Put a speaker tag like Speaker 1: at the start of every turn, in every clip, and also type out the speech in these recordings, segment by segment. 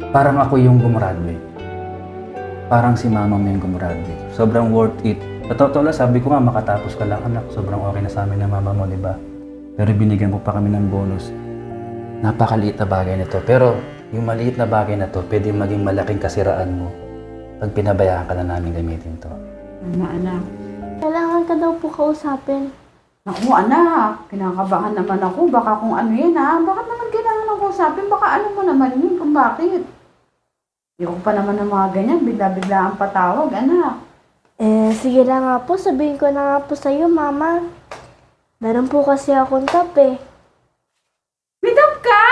Speaker 1: Parang ako yung gumraduate. Parang si mama mo yung gumraduate. Sobrang worth it. Sa totoo lang, sabi ko nga, makatapos ka lang anak. Sobrang okay na sa amin ng mama mo, di ba? Pero binigyan mo pa kami ng bonus. Napakaliit na bagay na to. Pero yung maliit na bagay na to, pwede maging malaking kasiraan mo pag pinabayaan ka na namin gamitin to.
Speaker 2: Anak.
Speaker 3: Kailangan ka daw po kausapin.
Speaker 2: Naku, anak. Kinakabahan naman ako. Baka kung ano yan, ha? Bakit naman kailangan ako usapin? Baka ano mo naman yun kung bakit? Hindi ko pa naman ng mga ganyan. Bigla-bigla ang patawag, anak.
Speaker 3: Sige na nga po, sabihin ko na nga po sa'yo, Mama. Meron po kasi akong top eh.
Speaker 2: May dab ka?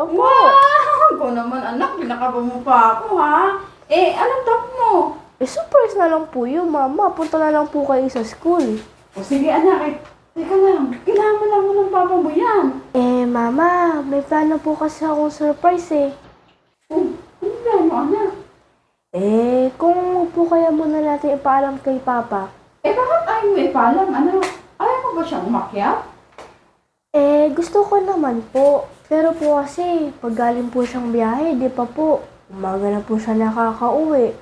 Speaker 3: Opo.
Speaker 2: Wow! Ikaw naman, anak. Pinakaba mo pa ako, ha? Anong dab mo?
Speaker 3: Surprise na lang po yun, Mama. Punta na lang po kayo sa school.
Speaker 2: O sige, anak. Teka lang. Kailangan mo lang ng papa mo yan.
Speaker 3: Mama, may plano po kasi akong surprise eh.
Speaker 2: Ano plano, anak?
Speaker 3: Kung po kaya muna natin ipaalam kay Papa.
Speaker 2: Bakit ayaw mo ipalam, anak? Ayaw mo ba siyang umakyat?
Speaker 3: Gusto ko naman po. Pero po kasi, pag galing po siyang biyahe, di pa po. Umaga na po siya nakakauwi.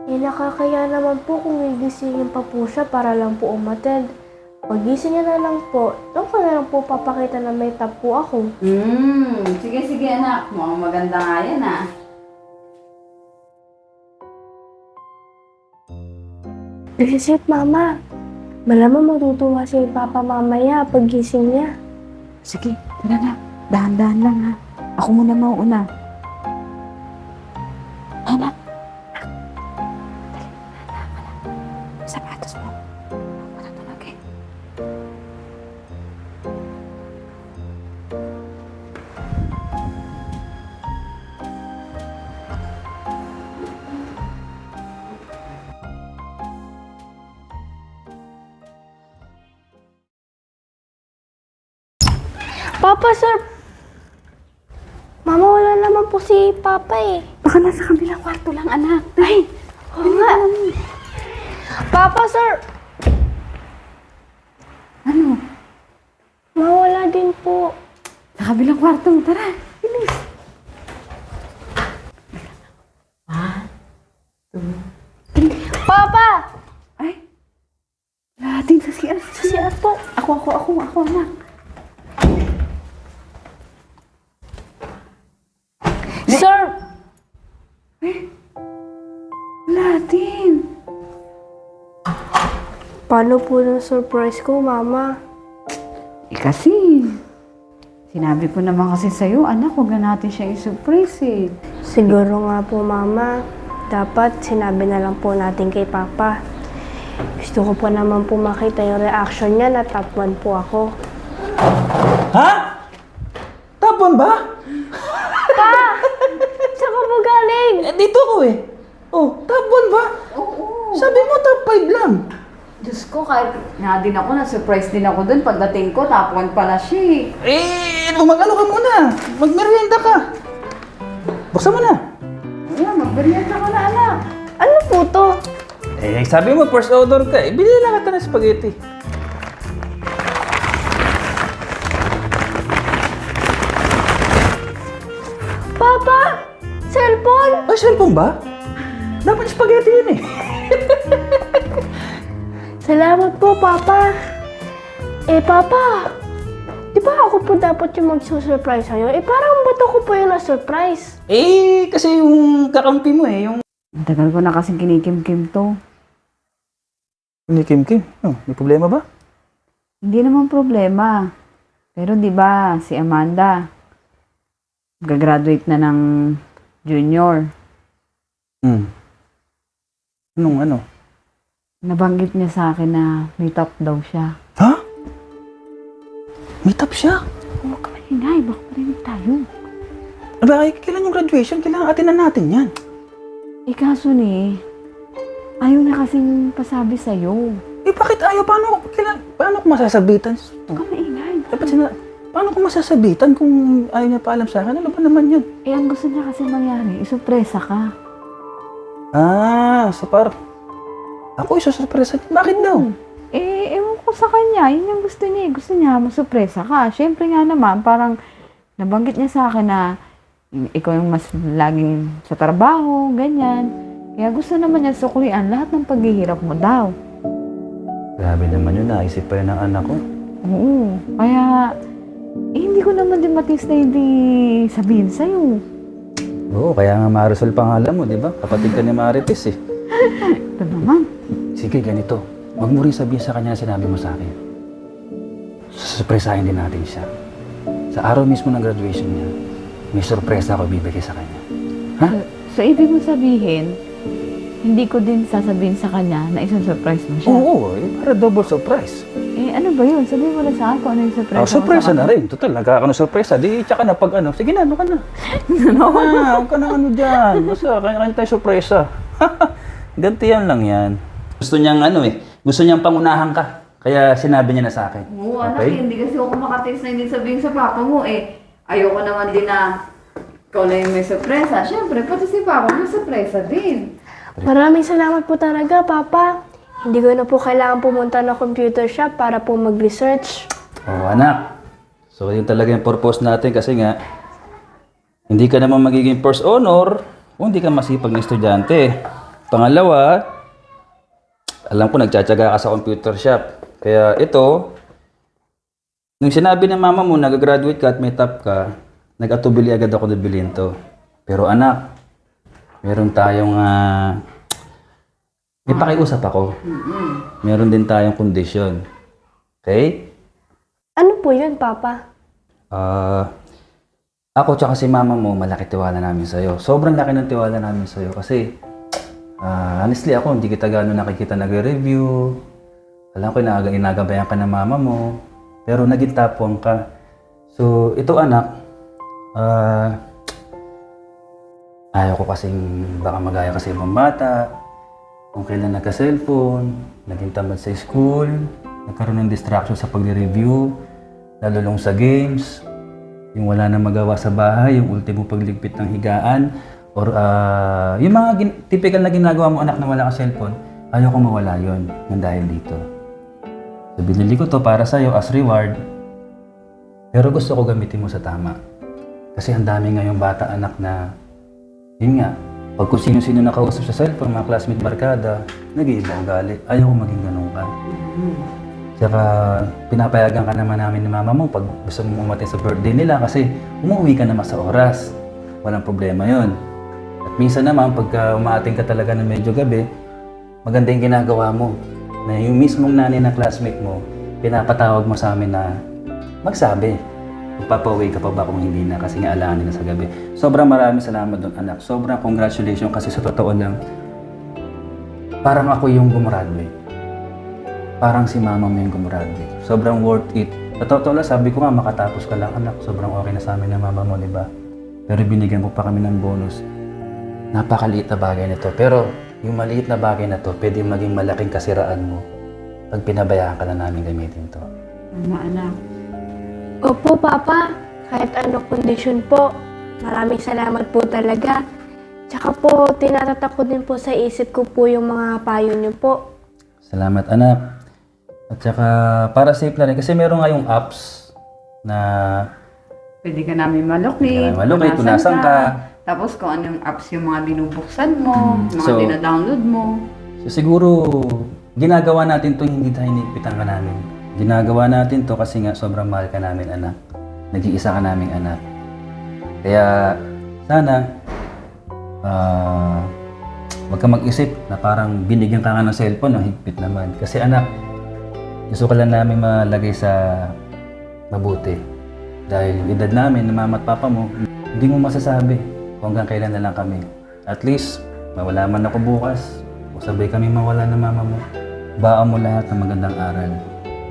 Speaker 3: Nakakaya naman po kung gigisingin pa po siya para lang po umattend. Pag-gising niya na lang po, doon ko na lang po papakita na may top po ako.
Speaker 2: Sige, anak. Mukhang maganda nga yan, ha?
Speaker 3: Isip, Mama. Malamang matutuwa si Papa mamaya pag gising niya.
Speaker 2: Sige, tara na. Dahan-dahan lang, ha? Ako muna mauuna. Anak. Sapatos mo. Matutulog eh.
Speaker 3: Papa, sir! Mama, wala naman po si Papa eh.
Speaker 2: Baka nasa kabilang kwarto lang, anak. Ay!
Speaker 3: Oo nga. Papa, sir!
Speaker 2: Ano?
Speaker 3: Mawala din po.
Speaker 2: Sa kabilang kwarto. Tara, bilis. 1, 2.
Speaker 3: Papa!
Speaker 2: Ay! Lahatin sa CR.
Speaker 3: Sa CR po.
Speaker 2: Ako, anak.
Speaker 3: Sir!
Speaker 2: Lahatin.
Speaker 3: Paano po ng surprise ko, Mama?
Speaker 2: Kasi, sinabi ko naman kasi sa'yo, anak, huwag na natin siya i-surprise eh.
Speaker 3: Siguro nga po, Mama. Dapat sinabi na lang po natin kay Papa. Gusto ko po naman po makita yung reaction niya na top 1 po ako.
Speaker 1: Ha? Tapon ba?
Speaker 3: Saan ka po galing?
Speaker 1: Dito ko eh. Oh, tapon ba?
Speaker 2: Oo.
Speaker 1: Sabi mo top 5 lang.
Speaker 2: Diyos ko, kahit nga din ako, na-surprise din ako dun. Pagdating ko, top 1 pala siya eh.
Speaker 1: Mag-ano ka muna. Magmerienda ka. Buksan mo na.
Speaker 2: Ayan, magbiryanta ka na, anak.
Speaker 3: Ano po to?
Speaker 1: Sabi mo first order ka eh. Bili lang kita ng spaghetti.
Speaker 3: Papa! Cellphone!
Speaker 1: Ay, cellphone ba? Dapat spaghetti yun eh.
Speaker 3: Salamat po, Papa. Papa, di ba ako po dapat yung magsusurprise sa'yo? Parang ba't ako po yung na-surprise?
Speaker 1: Kasi yung kakampi mo eh, yung...
Speaker 2: Ang tagal ko na kasing kinikim-kim to.
Speaker 1: Ni Kim Kim, may problema ba?
Speaker 2: Hindi naman problema. Pero di ba si Amanda, gagraduate na ng junior.
Speaker 1: Ano?
Speaker 2: Nabanggit niya sa akin na may top daw siya.
Speaker 1: Ha? May top siya?
Speaker 2: Huwag ka maingay, baka marinig tayo.
Speaker 1: Aba, kailan yung graduation? Kailangan atinan natin yan.
Speaker 2: Kaso ni, ayaw na kasing pasabi sa'yo.
Speaker 1: Bakit ayaw? Paano ko masasabitan?
Speaker 2: Huwag ka maingay.
Speaker 1: Paano ko masasabitan kung ayaw niya paalam sa akin? Ano ba naman yun?
Speaker 2: Ang gusto niya kasi mangyari, isupresa ka.
Speaker 1: So ako isusurpresa niya. Bakit daw?
Speaker 2: Ewan ko sa kanya, yun yung gusto niya. Gusto niya masupresa ka. Siyempre nga naman, parang nabanggit niya sa akin na ikaw yung mas laging sa trabaho, ganyan. Kaya gusto naman niya suklian lahat ng paghihirap mo daw.
Speaker 1: Grabe naman yun, naisip pa yun ng anak ko.
Speaker 2: Oo. Kaya, hindi ko naman din matis na hindi sabihin sa'yo.
Speaker 1: Oo, kaya nga Marisol pangalan mo, di ba? Kapatid ka ni Marites eh.
Speaker 2: Ito naman.
Speaker 1: Sige, ganito. Huwag mo rin sabihin sa kanya na sinabi mo sa akin. Surpresahin din natin siya. Sa araw mismo ng graduation niya, may sorpresa ako bibigay sa kanya. Ha?
Speaker 2: So, ibig mo sabihin, hindi ko din sasabihin sa kanya na isang surprise mo siya.
Speaker 1: Oo, para double surprise.
Speaker 2: Eh, ano ba yun? Sabihin mo na sa akin kung ano yung surprise mo
Speaker 1: Surpresa
Speaker 2: sa
Speaker 1: na
Speaker 2: kanya.
Speaker 1: rin. Total, nagkakano surpresa. Di, tsaka na pag ano. Sige na, ano ka na? Huwag ka na ano dyan. Basta, kanya-kanya tayo surpresa. Ganti yan lang yan. Gusto niyang ano eh. Gusto niyang pangunahan ka. Kaya sinabi niya na sa akin.
Speaker 2: Oo, anak, hindi kasi ako makataste na hindi sabihin sa papa mo eh. Ayoko naman din na ikaw na yung may surpresa. Siyempre, pati si papa may surpresa din.
Speaker 3: Maraming salamat po talaga, Papa. Hindi ko na po kailangan pumunta ng computer shop para po mag-research.
Speaker 1: Oo, anak. So, yun talaga yung purpose natin kasi nga, hindi ka naman magiging first honor kung hindi ka masipag na estudyante. Pangalawa, alam ko nagtsatsaga ka sa computer shop. Kaya ito, nung sinabi ng mama mo, nag-graduate ka at may top ka, nag-atubili agad ako na bilhin to. Pero anak, meron tayong, may pakiusap ako. Meron din tayong kondisyon. Okay?
Speaker 3: Ano po yun, Papa?
Speaker 1: Ako tsaka si mama mo, malaki tiwala namin sa'yo. Sobrang laki ng tiwala namin sa'yo kasi honestly ako, hindi kita gano'n nakikita nag-review. Alam ko, inagabayan ka ng mama mo. Pero naging tapwang ka. So, ito anak, ayaw ko kasing baka magaya kasi ibang bata. Kung kailan nagka-cellphone, naging tamad sa school, nagkaroon ng distraction sa pagre-review, lalulong sa games, yung wala na magawa sa bahay, yung ultimo pagligpit ng higaan, or yung mga typical na ginagawa mo anak na wala ka cellphone, ayaw ko mawala yon ng dahil dito. So, binili ko to para sa'yo as reward, pero gusto ko gamitin mo sa tama. Kasi ang dami ngayong bata anak na, yun nga, pag kung sino-sino nakausap sa cellphone, mga classmate barkada, nag-iiba ugali. Ayaw ko maging ganun ka. Tsaka pinapayagan ka naman namin ni mama mo pag gusto mo umatin sa birthday nila kasi umuwi ka naman sa oras. Walang problema yon. At minsan naman, pagka umaating ka talaga ng medyo gabi, maganda yung ginagawa mo. Na yung mismong nanay na classmate mo, pinapatawag mo sa amin na magsabi. Magpapauwi ka pa ba kung hindi na kasi nga alangan na sa gabi. Sobrang maraming salamat doon anak. Sobrang congratulations kasi sa totoo lang, parang ako yung gumraduate. Parang si mama mo yung gumraduate. Sobrang worth it. Sa totoo lang, sabi ko nga makatapos ka lang anak. Sobrang okay na sa amin ng mama mo, di ba? Pero binigyan ko pa kami ng bonus. Napakaliit na bagay na to. Pero yung maliit na bagay na to, pwede maging malaking kasiraan mo pag pinabayaan ka na namin gamitin to.
Speaker 2: Anak.
Speaker 3: Opo, Papa. Kahit ano kondisyon po, maraming salamat po talaga. Tsaka po, tinatatak ko din po sa isip ko po yung mga payo niyo po.
Speaker 1: Salamat anak. At saka para safe na rin kasi meron nga yung apps na
Speaker 2: Pwede ka namin maluklit.
Speaker 1: Pwede ka namin maluklit, kung nasan ka.
Speaker 2: Tapos kung anong apps yung mga binubuksan mo, mga
Speaker 1: So,
Speaker 2: dinadownload mo.
Speaker 1: so siguro ginagawa natin to hindi tayo hinipitan ka namin. Ginagawa natin to kasi nga sobrang mahal ka namin anak. Nag-iisa ka naming anak. Kaya sana wag ka mag-isip na parang binigyan ka nga ng cellphone, higpit naman. Kasi anak, gusto ka lang namin malagay sa mabuti. Dahil yung edad namin, na mama at papa mo, hindi mo masasabi kung hanggang kailan na lang kami. At least, mawala man ako bukas, o sabay kami mawala ng mama mo, baon mo lahat ng magandang aral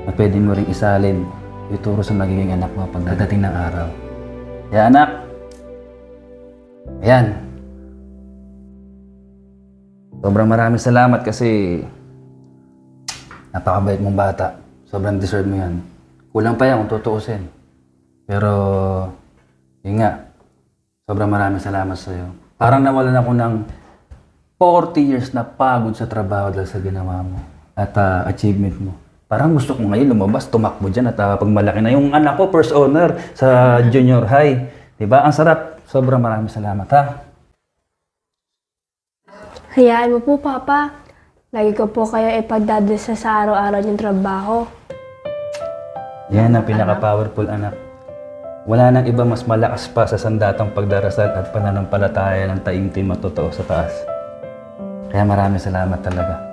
Speaker 1: na pwede mo ring isalin, ituro sa magiging anak mo pagdadating ng araw. Kaya anak, ayan. Sobrang maraming salamat kasi napakabait mong bata. Sobrang deserve mo yan. Kulang pa yan kung tutuusin. Pero, yun nga, sobrang maraming salamat sa'yo. Parang nawalan ako ng 40 years na pagod sa trabaho dahil sa ginawa mo at achievement mo. Parang gusto ko ngayon lumabas, tumakbo dyan at pag malaki na yung anak ko, first honor sa junior high. Diba? Ang sarap. Sobrang maraming salamat ha.
Speaker 3: Hayaan mo po, Papa. Lagi ko po kayo ipagdadasal sa araw-araw niyong trabaho.
Speaker 1: Yan ang pinaka-powerful anak. Wala nang iba mas malakas pa sa sandatang pagdarasal at pananampalataya ng taimtim at totoo sa taas. Kaya maraming salamat talaga.